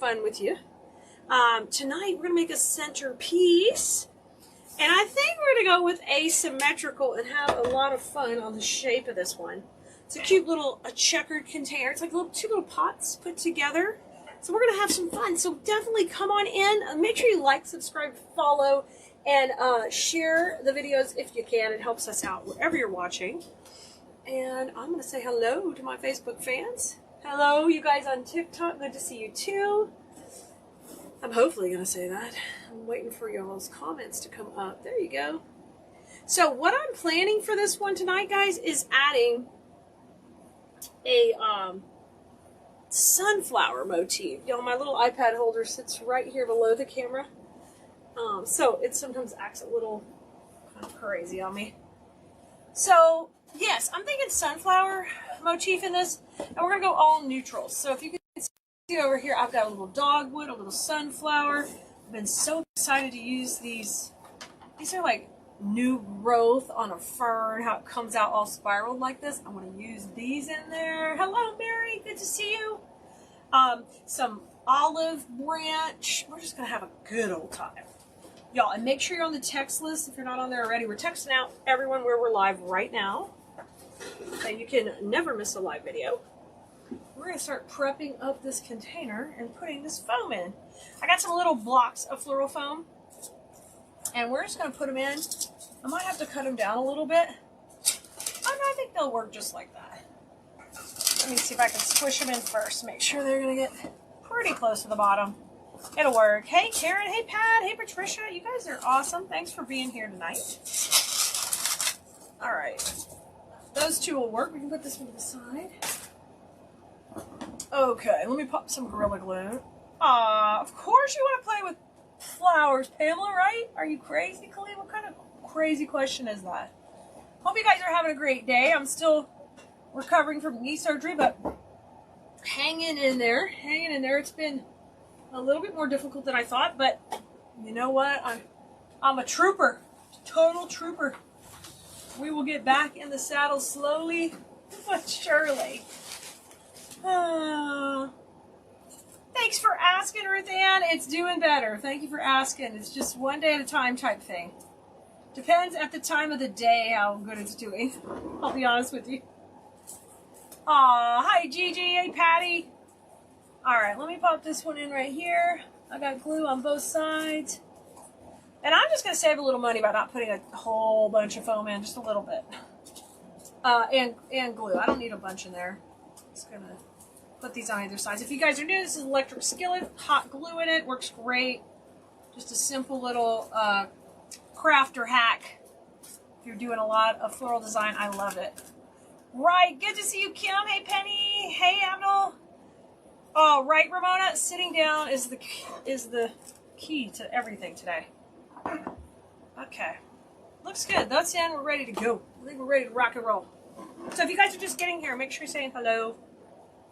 fun with you. Tonight we're going to make a centerpiece. And I think we're going to go with asymmetrical and have a lot of fun on the shape of this one. It's a cute little checkered container. It's like two little pots put together. So we're going to have some fun. So definitely come on in. Make sure you like, subscribe, follow, and share the videos if you can. It helps us out wherever you're watching. And I'm going to say hello to my Facebook fans. Hello, you guys on TikTok. Good to see you too. I'm hopefully going to say that. I'm waiting for y'all's comments to come up. There you go. So what I'm planning for this one tonight, guys, is adding a sunflower motif. Y'all, my little iPad holder sits right here below the camera. So it sometimes acts a little kind of crazy on me. So, yes, I'm thinking sunflower motif in this. And we're going to go all neutrals. So if you can see over here, I've got a little dogwood, a little sunflower. I've been so excited to use these. These are like new growth on a fern, how it comes out all spiraled like this. I want to use these in there. Hello, Mary. Good to see you. Some olive branch. We're just going to have a good old time. Y'all, and make sure you're on the text list if you're not on there already. We're texting out everyone where we're live right now. So you can never miss a live video. We're going to start prepping up this container and putting this foam in. I got some little blocks of floral foam. And we're just going to put them in. I might have to cut them down a little bit. Oh, no, I think they'll work just like that. Let me see if I can squish them in first. Make sure they're going to get pretty close to the bottom. It'll work. Hey, Karen. Hey, Pat. Hey, Patricia. You guys are awesome. Thanks for being here tonight. All right. Those two will work. We can put this one to the side. Okay. Let me pop some Gorilla Glue. Of course you want to play with flowers, Pamela, right? Are you crazy, Keleas? What kind of crazy question is that? Hope you guys are having a great day. I'm still recovering from knee surgery, but hanging in there. Hanging in there. It's been a little bit more difficult than I thought, but you know what? I'm a trooper. Total trooper. We will get back in the saddle slowly but surely. Thanks for asking, Ruth Ann. It's doing better. Thank you for asking. It's just one day at a time type thing. Depends at the time of the day how good it's doing. I'll be honest with you. Aw, hi Gigi. Hey Patty. Alright, let me pop this one in right here. I got glue on both sides. And I'm just going to save a little money by not putting a whole bunch of foam in, just a little bit. And glue. I don't need a bunch in there. Just going to put these on either side. If you guys are new, this is electric skillet. Hot glue in it. Works great. Just a simple little crafter hack. If you're doing a lot of floral design, I love it. Right. Good to see you, Kim. Hey, Penny. Hey, Abdul. Oh, right, Ramona. Sitting down is the key to everything today. Okay. Looks good. That's in. We're ready to go. I think we're ready to rock and roll. So if you guys are just getting here, make sure you're saying hello.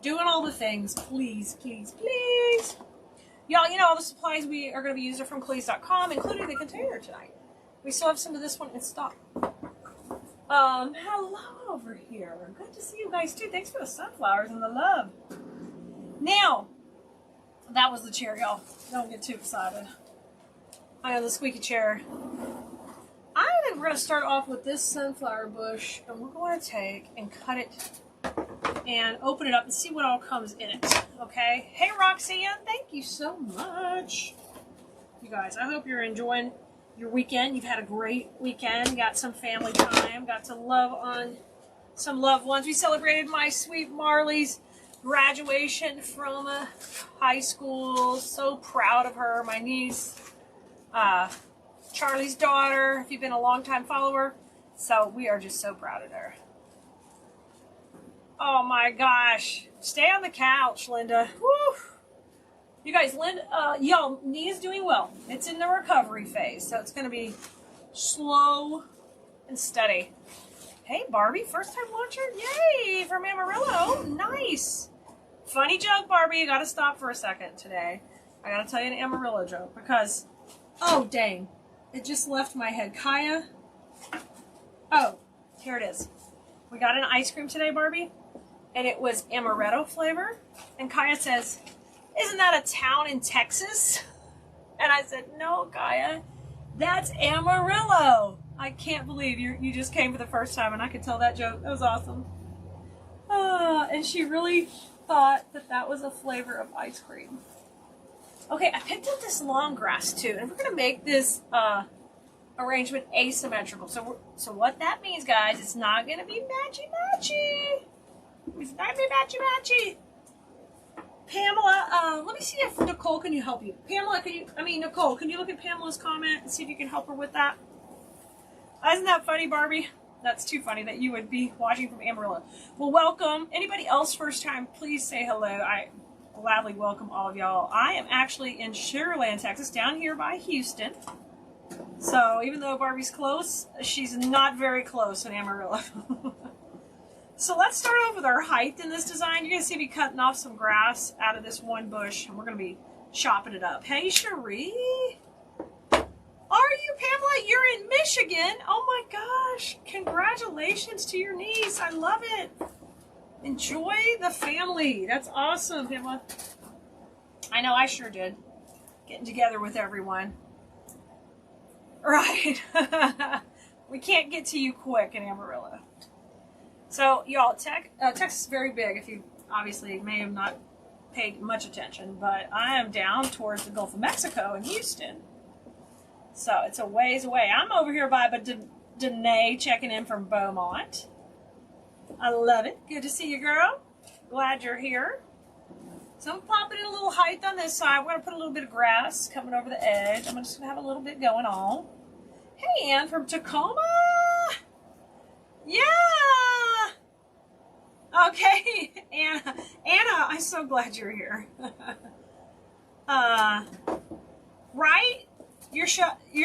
Doing all the things. Please, please, please. Y'all, you know, all the supplies we are going to be using from Keleas.com, including the container tonight. We still have some of this one in stock. Hello over here. Good to see you guys, too. Thanks for the sunflowers and the love. Now, that was the chair, y'all. Don't get too excited. I know the squeaky chair. I think we're going to start off with this sunflower bush, and we're going to take and cut it and open it up and see what all comes in it, okay? Hey, Roxanne, thank you so much. You guys, I hope you're enjoying your weekend. You've had a great weekend. You got some family time. Got to love on some loved ones. We celebrated my sweet Marley's graduation from high school. So proud of her. My niece, Charlie's daughter, if you've been a long-time follower. So we are just so proud of her. Oh my gosh. Stay on the couch, Linda. Woo. You guys, Linda, y'all, knee is doing well. It's in the recovery phase, so it's going to be slow and steady. Hey, Barbie, first time watcher? Yay, from Amarillo. Nice. Funny joke, Barbie. You got to stop for a second today. I got to tell you an Amarillo joke because, oh, dang. It just left my head. Kaya. Oh, here it is. We got an ice cream today, Barbie, and it was amaretto flavor. And Kaya says, isn't that a town in Texas? And I said, no, Gaia, that's Amarillo. I can't believe you just came for the first time and I could tell that joke. That was awesome. And she really thought that that was a flavor of ice cream. Okay, I picked up this long grass too, and we're gonna make this arrangement asymmetrical. So what that means, guys, it's not gonna be matchy-matchy. It's not gonna be matchy-matchy. Pamela, let me see if Nicole can help you. Pamela, Nicole, can you look at Pamela's comment and see if you can help her with that? Isn't that funny, Barbie? That's too funny that you would be watching from Amarillo. Well, welcome. Anybody else first time, please say hello. I gladly welcome all of y'all. I am actually in Sugar Land, Texas, down here by Houston. So even though Barbie's close, she's not very close in Amarillo. So let's start off with our height in this design. You're going to see me cutting off some grass out of this one bush, and we're going to be chopping it up. Hey, Cherie. Are you, Pamela? You're in Michigan. Oh my gosh. Congratulations to your niece. I love it. Enjoy the family. That's awesome, Pamela. I know I sure did. Getting together with everyone. Right. We can't get to you quick in Amarillo. So, y'all, Texas is very big, if you obviously may have not paid much attention, but I am down towards the Gulf of Mexico in Houston. So, it's a ways away. I'm over here by Danae checking in from Beaumont. I love it. Good to see you, girl. Glad you're here. So, I'm popping in a little height on this side. We're going to put a little bit of grass coming over the edge. I'm just going to have a little bit going on. Hey, Ann from Tacoma. Yeah. Okay, Anna, I'm so glad you're here. Right? Your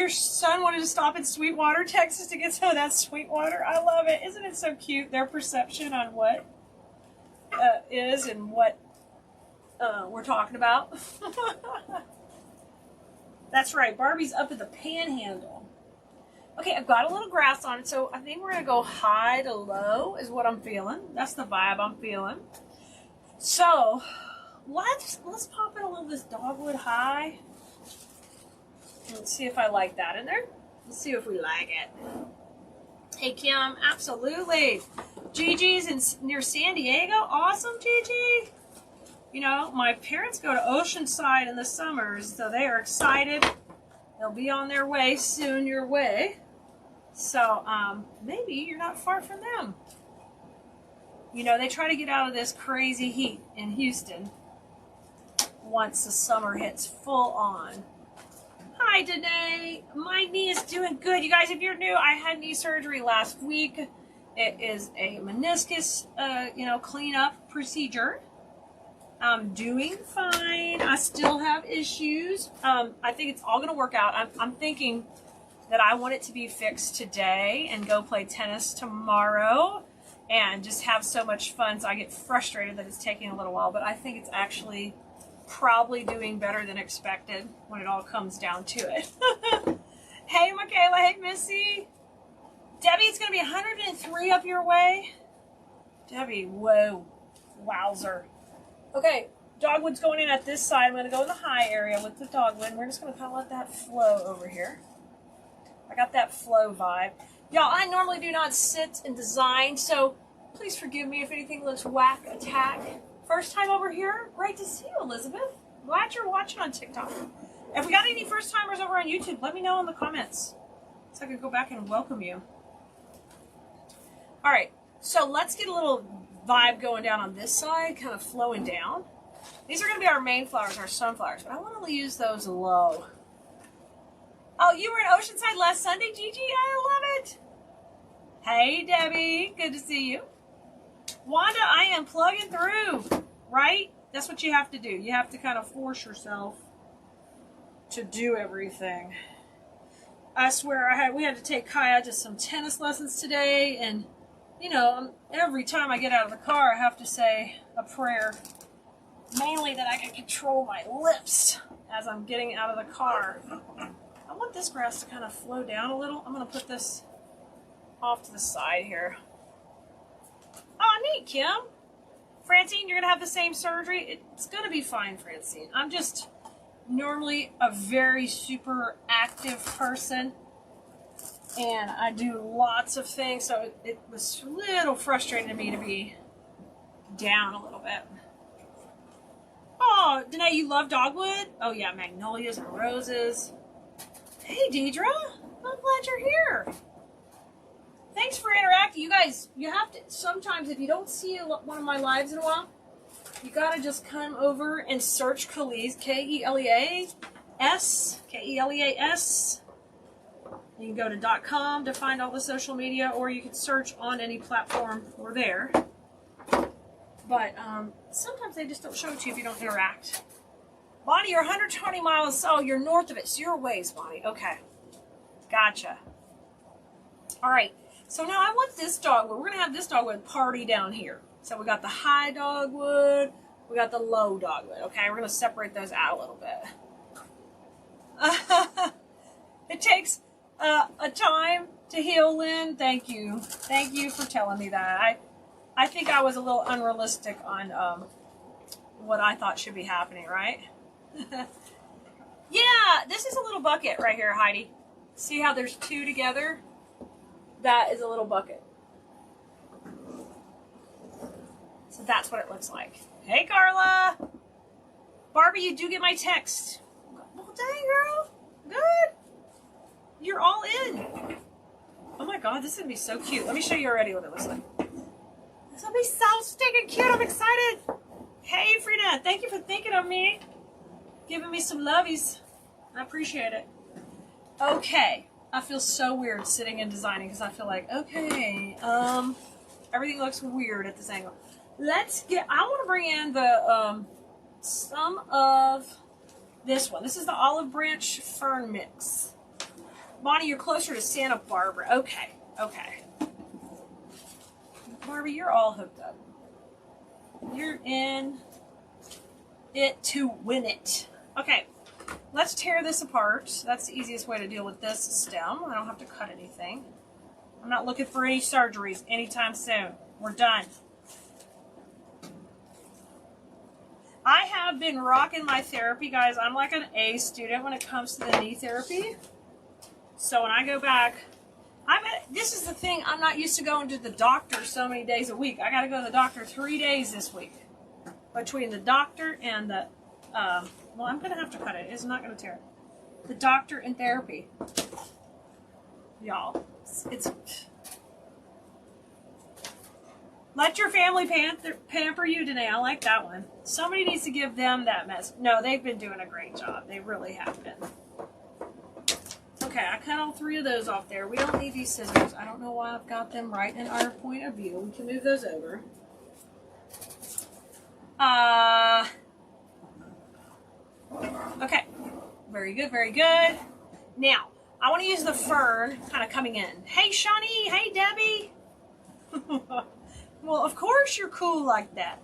son wanted to stop in Sweetwater, Texas to get some of that sweet water. I love it. Isn't it so cute? Their perception on what is and what we're talking about. That's right. Barbie's up at the Panhandle. Okay, I've got a little grass on it, so I think we're going to go high to low is what I'm feeling. That's the vibe I'm feeling. So, let's pop in a little of this dogwood high. Let's see if I like that in there. Let's see if we like it. Hey, Kim, absolutely. Gigi's near San Diego. Awesome, Gigi. You know, my parents go to Oceanside in the summers, so they are excited. They'll be on their way soon your way. So, maybe you're not far from them. You know, they try to get out of this crazy heat in Houston once the summer hits full on. Hi, Danae. My knee is doing good. You guys, if you're new, I had knee surgery last week. It is a meniscus, cleanup procedure. I'm doing fine. I still have issues. I think it's all going to work out. I'm thinking that I want it to be fixed today and go play tennis tomorrow and just have so much fun. So I get frustrated that it's taking a little while, but I think it's actually probably doing better than expected when it all comes down to it. Hey, Michaela. Hey, Missy. Debbie, it's going to be 103 up your way. Debbie, whoa. Wowzer. Okay, dogwood's going in at this side. I'm going to go in the high area with the dogwood. We're just going to kind of let that flow over here. I got that flow vibe. Y'all, I normally do not sit and design, so please forgive me if anything looks whack attack. First time over here? Great to see you, Elizabeth. Glad you're watching on TikTok. If we got any first timers over on YouTube, let me know in the comments so I can go back and welcome you. All right, so let's get a little vibe going down on this side, kind of flowing down. These are going to be our main flowers, our sunflowers, but I want to use those low. Oh, you were in Oceanside last Sunday, Gigi? I love it. Hey, Debbie. Good to see you. Wanda, I am plugging through, right? That's what you have to do. You have to kind of force yourself to do everything. I swear, we had to take Kaya to some tennis lessons today, and you know, every time I get out of the car, I have to say a prayer. Mainly that I can control my lips as I'm getting out of the car. I want this grass to kind of flow down a little. I'm going to put this off to the side here. Oh, neat, Kim. Francine, you're going to have the same surgery. It's going to be fine, Francine. I'm just normally a very super active person. And I do lots of things. So it was a little frustrating to me to be down a little bit. Oh, Danae, you love dogwood? Oh, yeah, magnolias and roses. Hey, Deidre. I'm glad you're here. Thanks for interacting. You guys, you have to, sometimes if you don't see one of my lives in a while, you got to just come over and search Keleas, K-E-L-E-A-S, K-E-L-E-A-S. You can go to .com to find all the social media, or you can search on any platform. We're there. But sometimes they just don't show it to you if you don't interact. Bonnie, you're 120 miles. Oh, you're north of it. So you're a ways, Bonnie. Okay. Gotcha. All right. So now I want this dogwood. We're going to have this dogwood party down here. So we got the high dogwood. We got the low dogwood. Okay. We're going to separate those out a little bit. It takes a time to heal, Lynn. Thank you. Thank you for telling me that. I think I was a little unrealistic on what I thought should be happening, right? Yeah, this is a little bucket right here, Heidi. See how there's two together? That is a little bucket. So that's what it looks like. Hey, Carla. Barbie, you do get my text. Well, dang, girl. Good. You're all in. Oh, my God. This is going to be so cute. Let me show you already what it looks like. This will be so stinking cute. I'm excited. Hey, Frida. Thank you for thinking of me. Giving me some lovies. I appreciate it. Okay. I feel so weird sitting and designing because I feel like, okay, everything looks weird at this angle. I want to bring in the, some of this one. This is the olive branch fern mix. Bonnie, you're closer to Santa Barbara. Okay. Okay. Barbie, you're all hooked up. You're in it to win it. Okay. Let's tear this apart. That's the easiest way to deal with this stem. I don't have to cut anything. I'm not looking for any surgeries anytime soon. We're done. I have been rocking my therapy, guys. I'm like an A student when it comes to the knee therapy. So when I go back, this is the thing. I'm not used to going to the doctor so many days a week. I got to go to the doctor 3 days this week. Between the doctor and the... well, I'm going to have to cut it. It's not going to tear it. The doctor and therapy. Y'all. It's... Let your family pamper you, Danae. I like that one. Somebody needs to give them that mess. No, they've been doing a great job. They really have been. Okay, I cut all 3 of those off there. We don't need these scissors. I don't know why I've got them right in our point of view. We can move those over. Okay, very good, very good. Now, I want to use the fern kind of coming in. Hey, Shawnee. Hey, Debbie. Well, of course you're cool like that.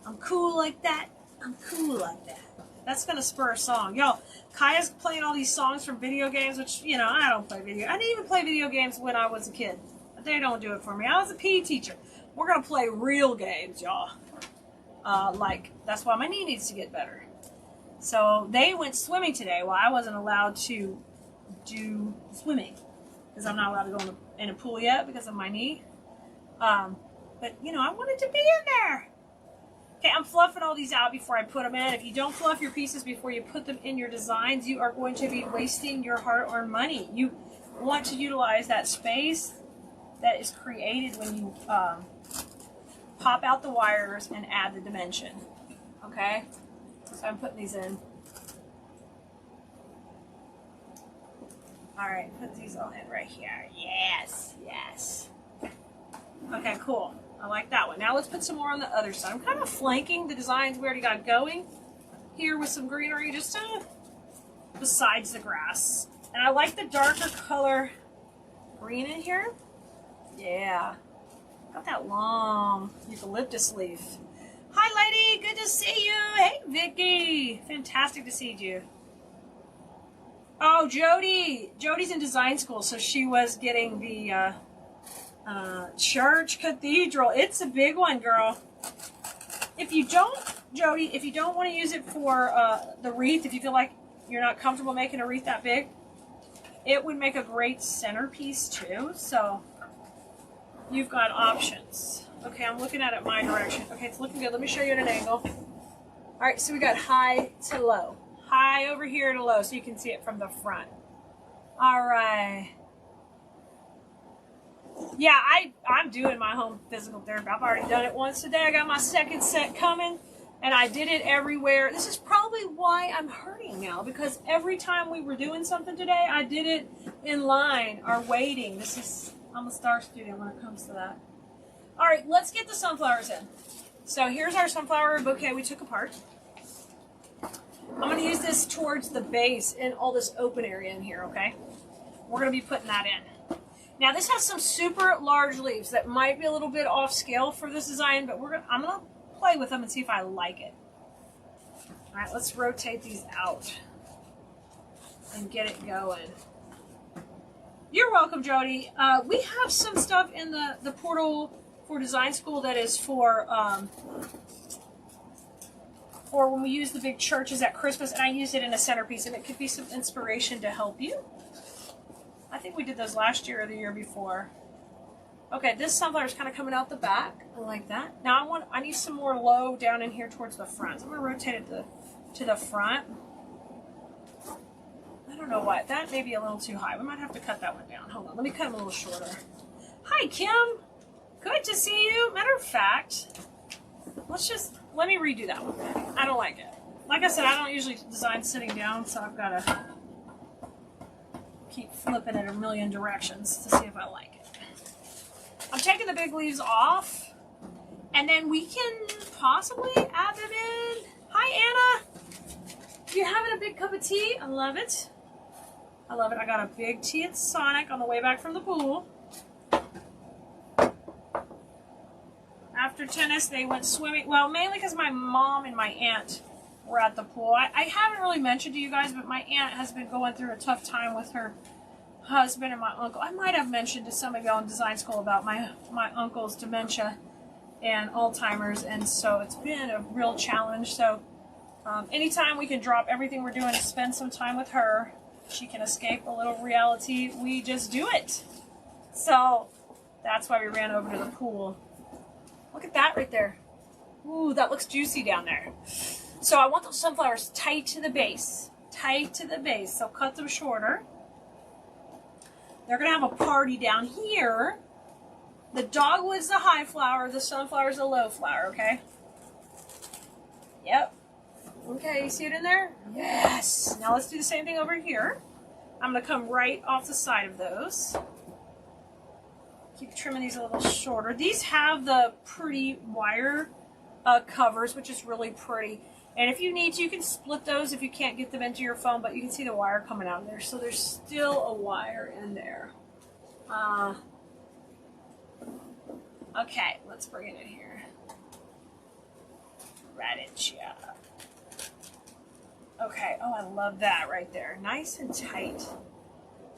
I'm cool like that. I'm cool like that. That's going to spur a song. Y'all, Kaya's playing all these songs from video games, which, you know, I don't play video. I didn't even play video games when I was a kid. They don't do it for me. I was a PE teacher. We're going to play real games, y'all. That's why my knee needs to get better. So they went swimming today while I wasn't allowed to do swimming because I'm not allowed to go in a pool yet because of my knee. But, you know, I wanted to be in there. Okay, I'm fluffing all these out before I put them in. If you don't fluff your pieces before you put them in your designs, you are going to be wasting your hard-earned money. You want to utilize that space that is created when you pop out the wires and add the dimension. Okay? So I'm putting these in. All right, put these all in right here. Yes, yes. Okay, cool. I like that one. Now let's put some more on the other side. I'm kind of flanking the designs we already got going here with some greenery just besides the grass. And I like the darker color green in here. Yeah. Got that long eucalyptus leaf. Hi, lady. Good to see you. Hey, Vicky. Fantastic to see you. Oh, Jody. Jody's in design school, so she was getting the church cathedral. It's a big one, girl. If you don't, Jody, if you don't want to use it for the wreath, if you feel like you're not comfortable making a wreath that big, it would make a great centerpiece too. So you've got options. Okay, I'm looking at it my direction. Okay, it's looking good. Let me show you at an angle. All right, so we got high to low. High over here to low so you can see it from the front. All right. Yeah, I'm doing my home physical therapy. I've already done it once today. I got my second set coming, and I did it everywhere. This is probably why I'm hurting now, because every time we were doing something today, I did it in line or waiting. I'm a star student when it comes to that. All right, let's get the sunflowers in. So here's our sunflower bouquet we took apart. I'm going to use this towards the base and all this open area in here, okay? We're going to be putting that in. Now this has some super large leaves that might be a little bit off scale for this design, but I'm going to play with them and see if I like it. All right, let's rotate these out and get it going. You're welcome, Jody. We have some stuff in the portal for design school that is for when we use the big churches at Christmas, and I use it in a centerpiece, and it could be some inspiration to help you. I think we did those last year or the year before. Okay, this sunflower is kind of coming out the back. I like that. Now I need some more low down in here towards the front. So I'm going to rotate it to the front. I don't know why. That may be a little too high. We might have to cut that one down. Hold on. Let me cut them a little shorter. Hi, Kim. Good to see you. Matter of fact, let me redo that one. I don't like it. Like I said, I don't usually design sitting down, so I've got to keep flipping it a million directions to see if I like it. I'm taking the big leaves off, and then we can possibly add them in. Hi, Anna. You having a big cup of tea? I love it. I love it. I got a big tea at Sonic on the way back from the pool. After tennis, they went swimming. Well, mainly because my mom and my aunt were at the pool. I haven't really mentioned to you guys, but my aunt has been going through a tough time with her husband and my uncle. I might have mentioned to some of y'all in design school about my uncle's dementia and Alzheimer's, and so it's been a real challenge. So anytime we can drop everything we're doing to spend some time with her, she can escape a little reality, we just do it. So that's why we ran over to the pool. Look at that right there. Ooh, that looks juicy down there. So I want those sunflowers tight to the base. Tight to the base. So cut them shorter. They're going to have a party down here. The dogwood's the high flower. The sunflower's the low flower, okay? Yep. Okay, you see it in there? Yes. Now let's do the same thing over here. I'm going to come right off the side of those. Keep trimming these a little shorter. These have the pretty wire covers, which is really pretty. And if you need to, you can split those if you can't get them into your phone, but you can see the wire coming out of there. So there's still a wire in there. Okay, let's bring it in here. Radish, yeah. Okay, oh, I love that right there. Nice and tight.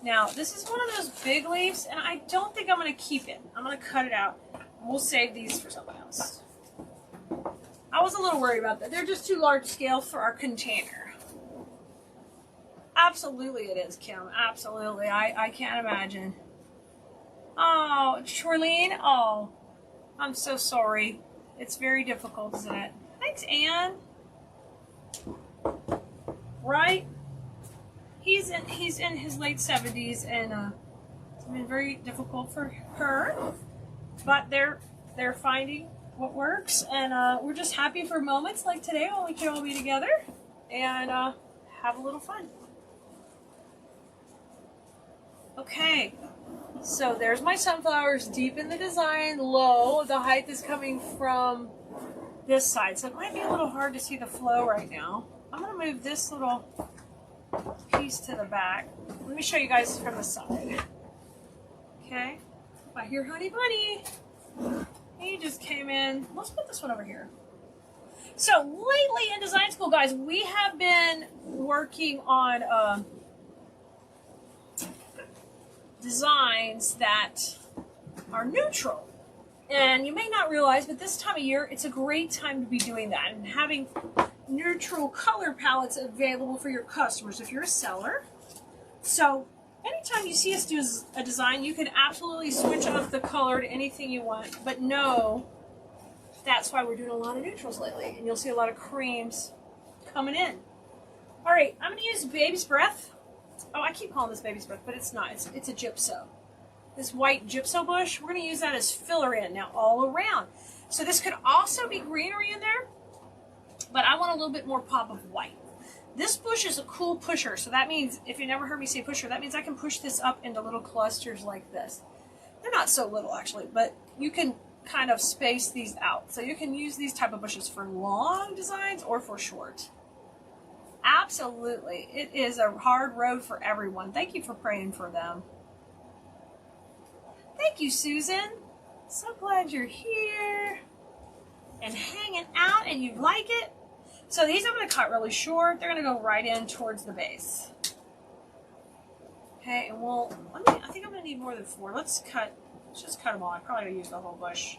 Now, this is one of those big leaves, and I don't think I'm going to keep it. I'm going to cut it out. We'll save these for someone else. I was a little worried about that. They're just too large scale for our container. Absolutely it is, Kim. Absolutely. I can't imagine. Oh, Charlene. Oh, I'm so sorry. It's very difficult, isn't it? Thanks, Anne. Right? He's in his late 70s, and it's been very difficult for her. But they're finding what works, and we're just happy for moments like today when we can all be together and have a little fun. Okay, so there's my sunflowers deep in the design, low. The height is coming from this side, so it might be a little hard to see the flow right now. I'm going to move this little piece to the back. Let me show you guys from the side. Okay, I hear Honey Bunny. He just came in. Let's put this one over here. So lately in design school, guys, we have been working on designs that are neutral. And you may not realize, but this time of year, it's a great time to be doing that and having neutral color palettes available for your customers if you're a seller. So anytime you see us do a design, you can absolutely switch off the color to anything you want, but no, that's why we're doing a lot of neutrals lately, and you'll see a lot of creams coming in. All right, I'm going to use Baby's Breath. Oh, I keep calling this Baby's Breath, but it's not. It's a gypso. This white gypso bush, we're going to use that as filler in now all around. So this could also be greenery in there, but I want a little bit more pop of white. This bush is a cool pusher, so that means, if you never heard me say pusher, that means I can push this up into little clusters like this. They're not so little actually, but you can kind of space these out. So you can use these type of bushes for long designs or for short. Absolutely. It is a hard road for everyone. Thank you for praying for them. Thank you, Susan. So glad you're here and hanging out and you like it. So these I'm going to cut really short. They're going to go right in towards the base. Okay, and I think I'm going to need more than 4. Let's just cut them all. I'm probably going to use the whole bush.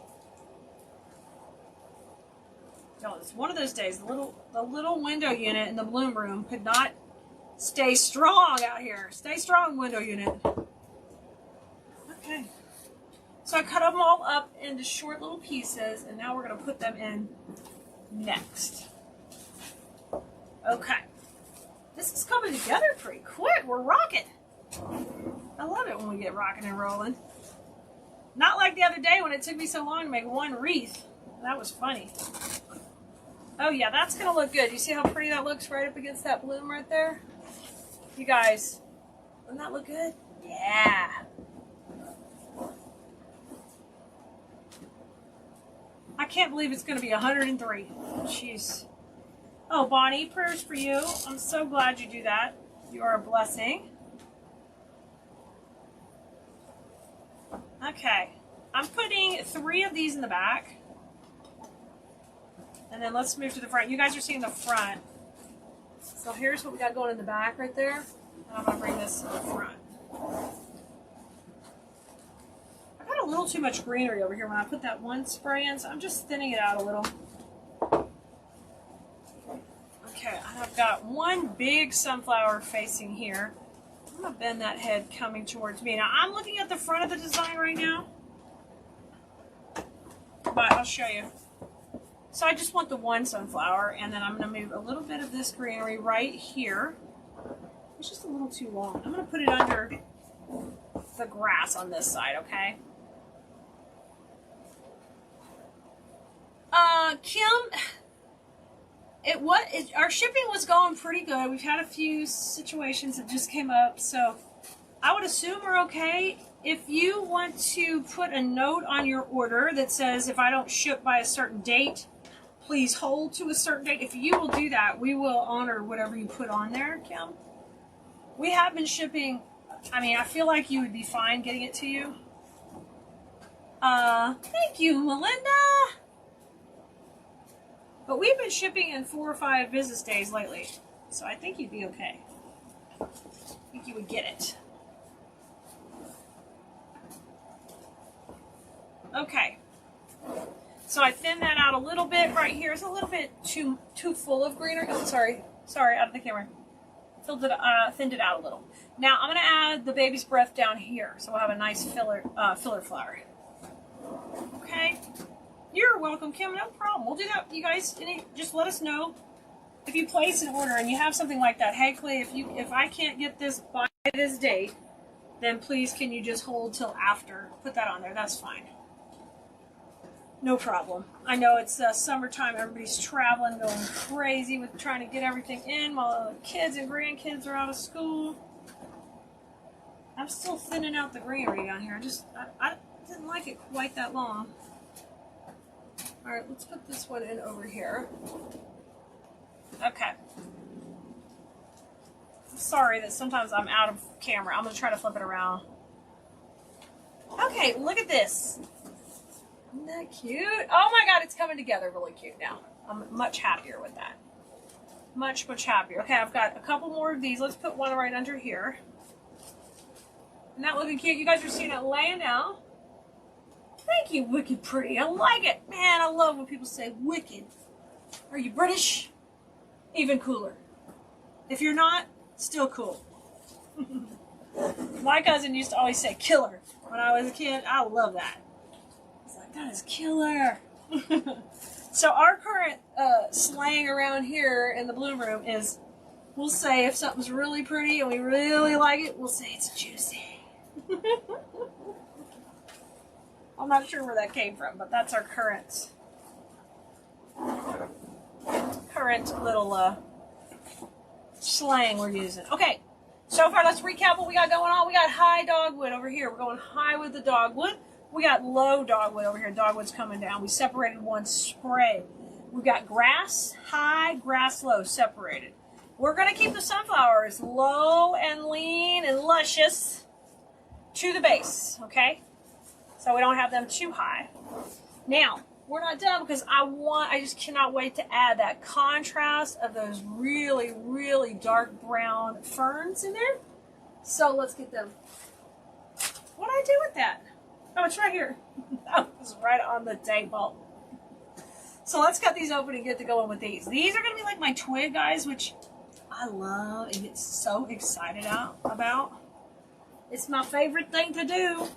No, it's one of those days. The little window unit in the bloom room could not stay strong out here. Stay strong, window unit. Okay. So I cut them all up into short little pieces, and now we're going to put them in next. Okay. This is coming together pretty quick. We're rocking. I love it when we get rocking and rolling. Not like the other day when it took me so long to make one wreath. That was funny. Oh yeah, that's going to look good. You see how pretty that looks right up against that bloom right there? You guys, doesn't that look good? Yeah. I can't believe it's going to be 103. Jeez. Oh, Bonnie, prayers for you. I'm so glad you do that. You are a blessing. Okay. I'm putting 3 of these in the back. And then let's move to the front. You guys are seeing the front. So here's what we got going in the back right there. And I'm going to bring this to the front. I got a little too much greenery over here when I put that one spray in, so I'm just thinning it out a little. Okay, I've got one big sunflower facing here. I'm going to bend that head coming towards me. Now, I'm looking at the front of the design right now. But I'll show you. So I just want the one sunflower, and then I'm going to move a little bit of this greenery right here. It's just a little too long. I'm going to put it under the grass on this side, okay? Kim, our shipping was going pretty good. We've had a few situations that just came up, so I would assume we're okay. If you want to put a note on your order that says, if I don't ship by a certain date, please hold to a certain date. If you will do that, we will honor whatever you put on there, Kim. We have been shipping. I mean, I feel like you would be fine getting it to you. Thank you, Melinda. But we've been shipping in 4 or 5 business days lately, so I think you'd be okay. I think you would get it. Okay. So I thinned that out a little bit right here. It's a little bit too full of greenery. Oh, sorry, out of the camera. Thinned it out a little. Now I'm going to add the Baby's Breath down here, so we'll have a nice filler flower. Okay. You're welcome, Kim. No problem. We'll do that, you guys. Just let us know if you place an order and you have something like that. Hey, Clay, if I can't get this by this date, then please can you just hold till after? Put that on there. That's fine. No problem. I know it's summertime. Everybody's traveling, going crazy with trying to get everything in while the kids and grandkids are out of school. I'm still thinning out the greenery down here. I didn't like it quite that long. All right, let's put this one in over here. Okay. Sorry that sometimes I'm out of camera. I'm going to try to flip it around. Okay, look at this. Isn't that cute? Oh my God, it's coming together really cute now. I'm much happier with that. Much, much happier. Okay, I've got a couple more of these. Let's put one right under here. Isn't that looking cute? You guys are seeing it laying out. Thank you, Wicked Pretty. I like it. Man, I love when people say wicked. Are you British? Even cooler. If you're not, still cool. My cousin used to always say killer when I was a kid. I love that. It's like, that is killer. So our current slang around here in the bloom room is, we'll say if something's really pretty and we really like it, we'll say it's juicy. I'm not sure where that came from, but that's our current little slang we're using. Okay, so far let's recap what we got going on. We got high dogwood over here. We're going high with the dogwood. We got low dogwood over here. Dogwood's coming down. We separated one spray. We've got grass high, grass low, separated. We're going to keep the sunflowers low and lean and luscious to the base, okay? So we don't have them too high. Now, we're not done because I just cannot wait to add that contrast of those really, really dark brown ferns in there. So let's get them. What did I do with that? Oh, it's right here. Oh, it's right on the table. So let's cut these open and get to going with these. These are going to be like my twig guys, which I love and get so excited about. It's my favorite thing to do.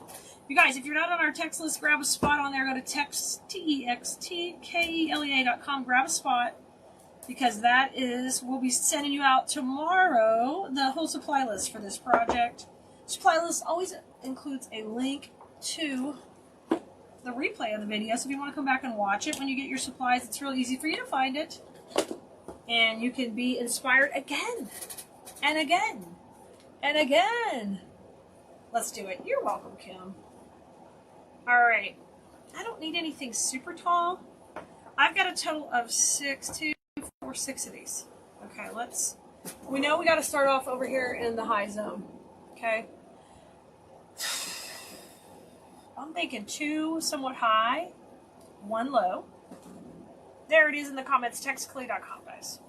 You guys, if you're not on our text list, grab a spot on there. Go to textkelea.com. Grab a spot because that is, we'll be sending you out tomorrow the whole supply list for this project. Supply list always includes a link to the replay of the video. So if you want to come back and watch it when you get your supplies, it's real easy for you to find it. And you can be inspired again and again and again. Let's do it. You're welcome, Kim. All right. I don't need anything super tall. I've got a total of 6 of these. Okay, we know we got to start off over here in the high zone. Okay. I'm thinking 2 somewhat high, 1 low. There it is in the comments, textkelea.com, guys.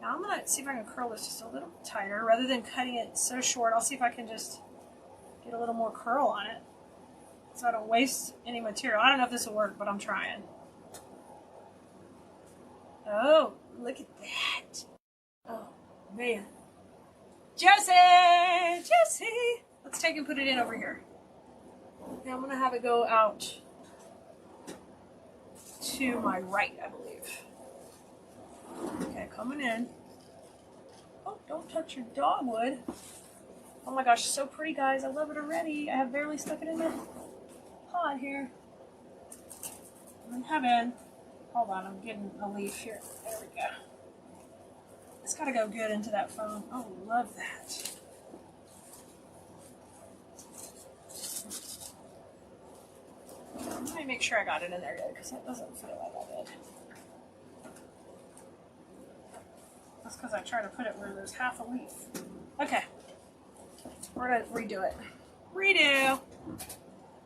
Now I'm going to see if I can curl this just a little tighter. Rather than cutting it so short, I'll see if I can just get a little more curl on it so I don't waste any material. I don't know if this will work, but I'm trying. Oh, look at that. Oh, man. Josie! Let's take and put it in over here. Now I'm going to have it go out to my right, I believe. Okay, coming in. Oh, don't touch your dogwood. Oh my gosh, so pretty, guys. I love it already. I have barely stuck it in the pot here. I'm having, hold on, I'm getting a leaf here. There we go. It's got to go good into that foam. Oh, love that. Let me make sure I got it in there good, because that doesn't feel like I did. That's because I try to put it where there's half a leaf. Okay. We're going to redo it. Redo.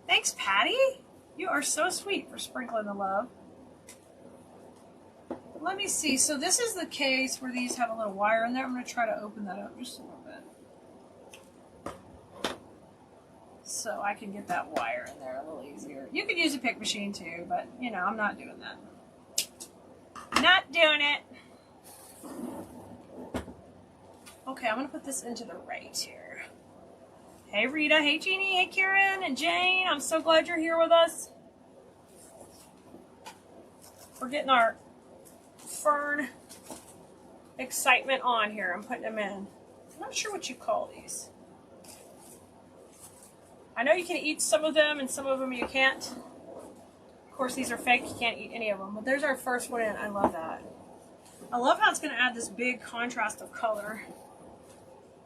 Thanks, Patty. You are so sweet for sprinkling the love. Let me see. So this is the case where these have a little wire in there. I'm going to try to open that up just a little bit, so I can get that wire in there a little easier. You could use a pick machine too, but you know, I'm not doing that. Not doing it. Okay, I'm going to put this into the right here. Hey Rita, hey Jeannie, hey Karen and Jane. I'm so glad you're here with us. We're getting our fern excitement on here. I'm putting them in. I'm not sure what you call these. I know you can eat some of them and some of them you can't. Of course, these are fake. You can't eat any of them. But there's our first one in. I love that. I love how it's going to add this big contrast of color.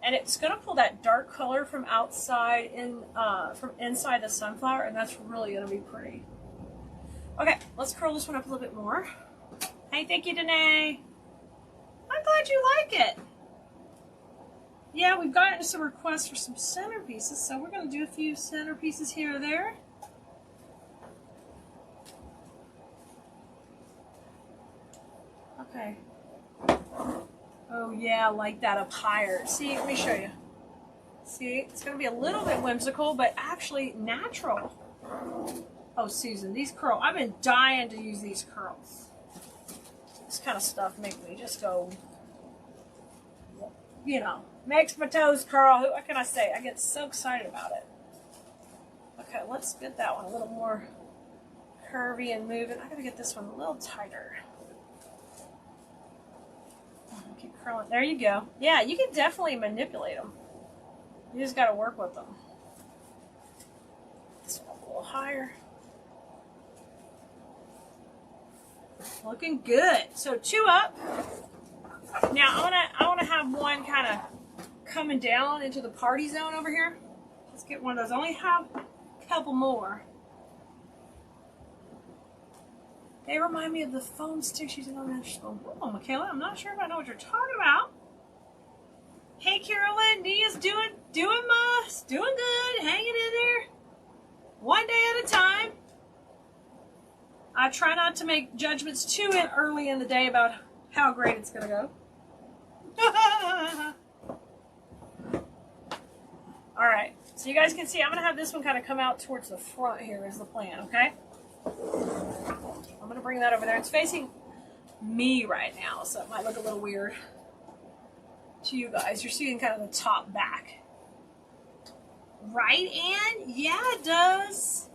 And it's going to pull that dark color from outside from inside the sunflower. And that's really going to be pretty. Okay, let's curl this one up a little bit more. Hey, thank you, Danae. I'm glad you like it. Yeah, we've gotten some requests for some centerpieces, so we're going to do a few centerpieces here or there. Okay. Oh yeah, I like that up higher. See, let me show you. See, it's going to be a little bit whimsical, but actually natural. Oh, Susan, these curls. I've been dying to use these curls. This kind of stuff makes me just go, you know, makes my toes curl. What can I say? I get so excited about it. Okay, let's get that one a little more curvy and moving. I gotta get this one a little tighter. Keep curling. There you go. Yeah, you can definitely manipulate them. You just gotta work with them. This one a little higher. Looking good. So 2 up. Now I wanna have one kind of coming down into the party zone over here. Let's get one of those. I only have a couple more. They remind me of the foam sticks using on the school. Oh, Michaela, I'm not sure if I know what you're talking about. Hey, Carolyn, Nia's doing good, hanging in there. One day at a time. I try not to make judgments too early in the day about how great it's gonna go. All right, so you guys can see I'm gonna have this one kind of come out towards the front here is the plan, okay? I'm going to bring that over there. It's facing me right now, so it might look a little weird to you guys. You're seeing kind of the top back. Right, Ann? Yeah, it does.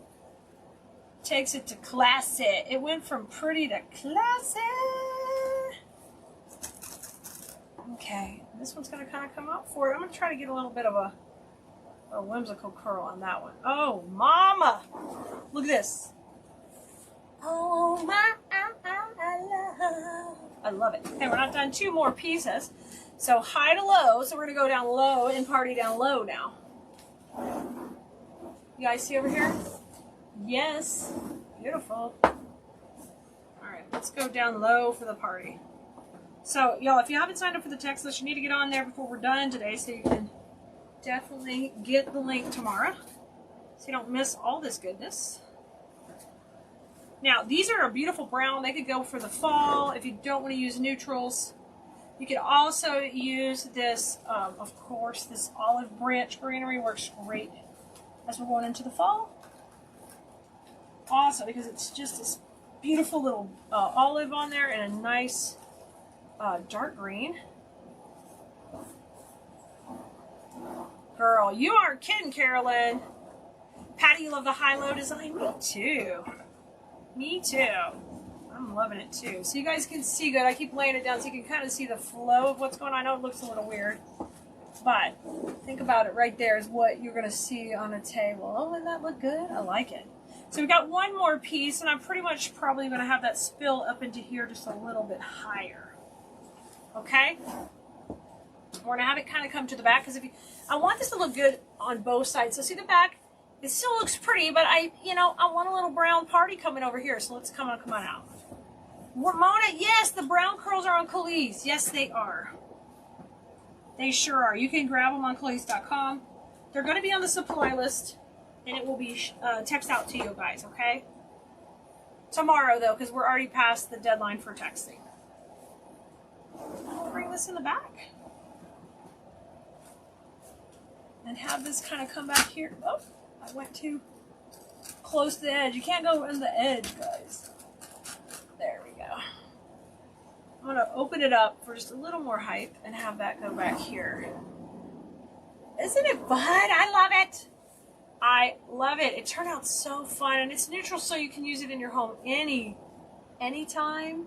Takes it to classy. It went from pretty to classy. Okay, this one's going to kind of come out forward. I'm going to try to get a little bit of a whimsical curl on that one. Oh, mama! Look at this. Oh my, I love it. Okay, we're not done 2 more pieces. So high to low. So we're going to go down low and party down low now. You guys see over here? Yes. Beautiful. All right, let's go down low for the party. So, y'all, if you haven't signed up for the text list, you need to get on there before we're done today so you can definitely get the link tomorrow so you don't miss all this goodness. Now, these are a beautiful brown. They could go for the fall if you don't want to use neutrals. You could also use this, of course, this olive branch greenery works great as we're going into the fall. Also, because it's just this beautiful little olive on there and a nice dark green. Girl, you aren't kidding, Carolyn. Patty, you love the high-low design? Me too. Me too. I'm loving it too. So you guys can see good. I keep laying it down so you can kind of see the flow of what's going on. I know it looks a little weird, but think about it. Right there is what you're going to see on a table. Oh, doesn't that look good? I like it. So we've got one more piece, and I'm pretty much probably going to have that spill up into here just a little bit higher. Okay? We're going to have it kind of come to the back because I want this to look good on both sides. So see the back? It still looks pretty, but I want a little brown party coming over here. So let's come on out. Ramona, yes, the brown curls are on Keleas. Yes, they are. They sure are. You can grab them on Keleas.com. They're going to be on the supply list, and it will be text out to you guys, okay? Tomorrow, though, because we're already past the deadline for texting. I'll bring this in the back. And have this kind of come back here. Oh, I went too close to the edge. You can't go on the edge, guys. There we go. I'm going to open it up for just a little more height and have that go back here. Isn't it fun? I love it. I love it. It turned out so fun, and it's neutral, so you can use it in your home anytime.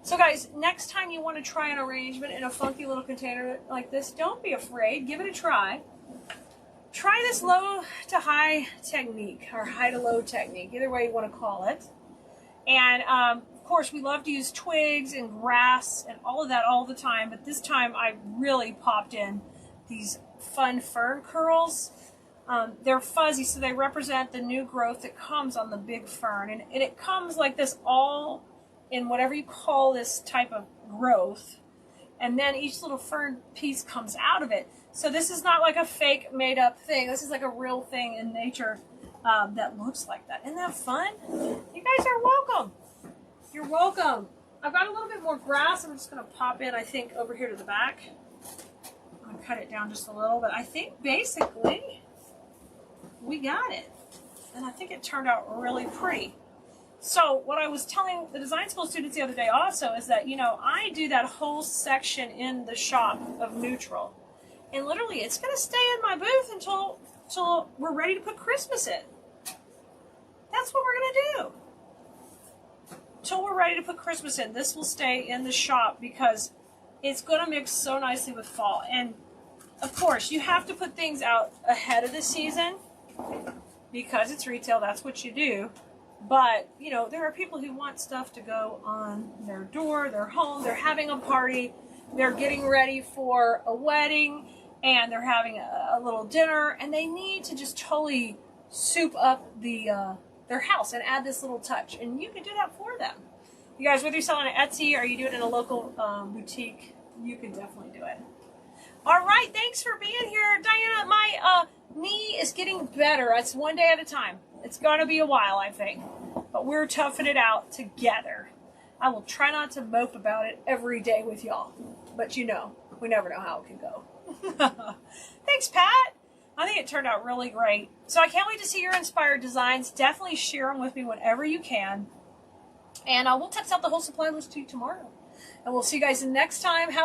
So guys, next time you want to try an arrangement in a funky little container like this, don't be afraid. Give it a try. Try this low to high technique, or high to low technique, either way you want to call it. And of course, we love to use twigs and grass and all of that all the time, but this time I really popped in these fun fern curls. They're fuzzy, so they represent the new growth that comes on the big fern. And it comes like this all in whatever you call this type of growth. And then each little fern piece comes out of it. So this is not like a fake made up thing. This is like a real thing in nature that looks like that. Isn't that fun? You guys are welcome. You're welcome. I've got a little bit more grass. I'm just going to pop in, I think, over here to the back. I'm going to cut it down just a little, but I think basically we got it. and I think it turned out really pretty. So what I was telling the design school students the other day also is that, you know, I do that whole section in the shop of neutral. And literally it's going to stay in my booth until we're ready to put Christmas in. That's what we're going to do. Until we're ready to put Christmas in. This will stay in the shop because it's going to mix so nicely with fall. And of course, you have to put things out ahead of the season because it's retail. That's what you do. But, you know, there are people who want stuff to go on their door, their home, they're having a party, they're getting ready for a wedding, and they're having a little dinner, and they need to just totally soup up their house and add this little touch. And you can do that for them. You guys, whether you're selling at Etsy or you do it in a local boutique, you can definitely do it. All right, thanks for being here. Diana, my knee is getting better. It's one day at a time. It's going to be a while, I think. But we're toughing it out together. I will try not to mope about it every day with y'all. But you know, we never know how it can go. Thanks, Pat. I think it turned out really great. So I can't wait to see your inspired designs. Definitely share them with me whenever you can. And we'll text out the whole supply list to you tomorrow. And we'll see you guys next time. Have